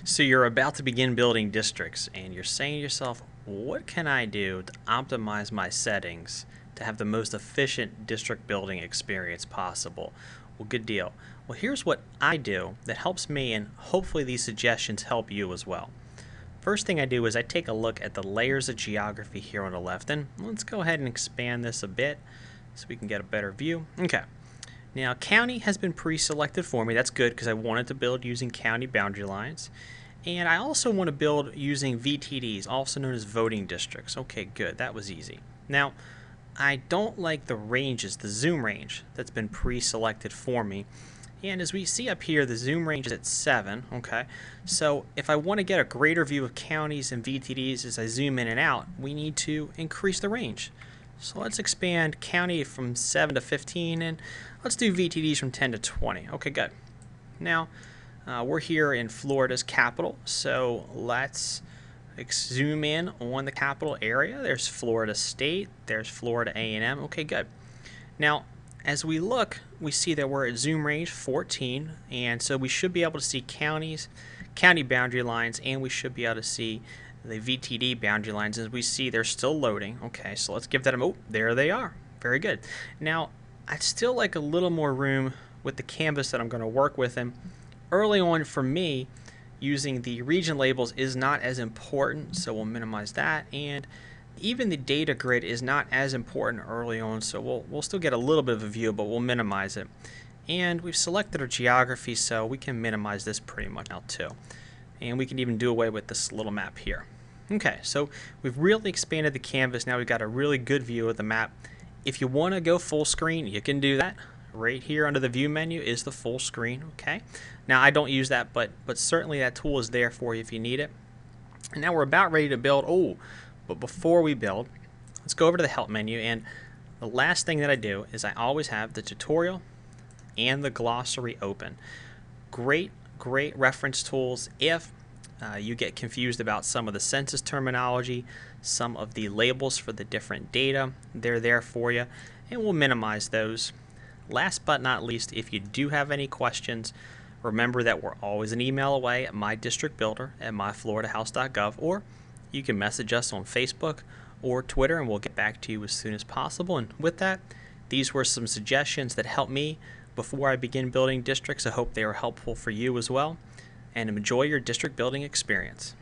So you're about to begin building districts and you're saying to yourself, what can I do to optimize my settings to have the most efficient district building experience possible? Well, good deal. Well, here's what I do that helps me, and hopefully these suggestions help you as well. First thing I do is I take a look at the layers of geography here on the left, and let's go ahead and expand this a bit so we can get a better view. Okay. Now, county has been pre-selected for me. That's good because I wanted to build using county boundary lines. And I also want to build using VTDs, also known as voting districts. Okay, good. That was easy. Now, I don't like the ranges, the zoom range that's been pre-selected for me. And as we see up here, the zoom range is at 7. Okay, so if I want to get a greater view of counties and VTDs as I zoom in and out, we need to increase the range. So let's expand county from 7 to 15, and let's do VTDs from 10 to 20. Okay, good. Now, we're here in Florida's capital, so let's zoom in on the capital area. There's Florida State, there's Florida A&M. Okay, good. Now, as we look, we see that we're at zoom range 14, and so we should be able to see counties, county boundary lines, and we should be able to see the VTD boundary lines. As we see, they're still loading. Okay, so let's give that a, oh, there they are. Very good. Now, I'd still like a little more room with the canvas that I'm going to work with, and early on for me, using the region labels is not as important, so we'll minimize that. And even the data grid is not as important early on, so we'll still get a little bit of a view, but we'll minimize it. And we've selected our geography, so we can minimize this pretty much now too. And we can even do away with this little map here. Okay, so we've really expanded the canvas. Now we've got a really good view of the map. If you want to go full screen, you can do that. Right here under the view menu is the full screen. Okay, now I don't use that, but certainly that tool is there for you if you need it. And now we're about ready to build. Oh, but before we build, let's go over to the help menu, and the last thing that I do is I always have the tutorial and the glossary open. Great reference tools if you get confused about some of the census terminology, some of the labels for the different data. They're there for you, and we'll minimize those. Last but not least, if you do have any questions, remember that we're always an email away at mydistrictbuilder@myfloridahouse.gov, or you can message us on Facebook or Twitter, and we'll get back to you as soon as possible. And with that, these were some suggestions that helped me before I begin building districts. I hope they were helpful for you as well, and enjoy your district building experience.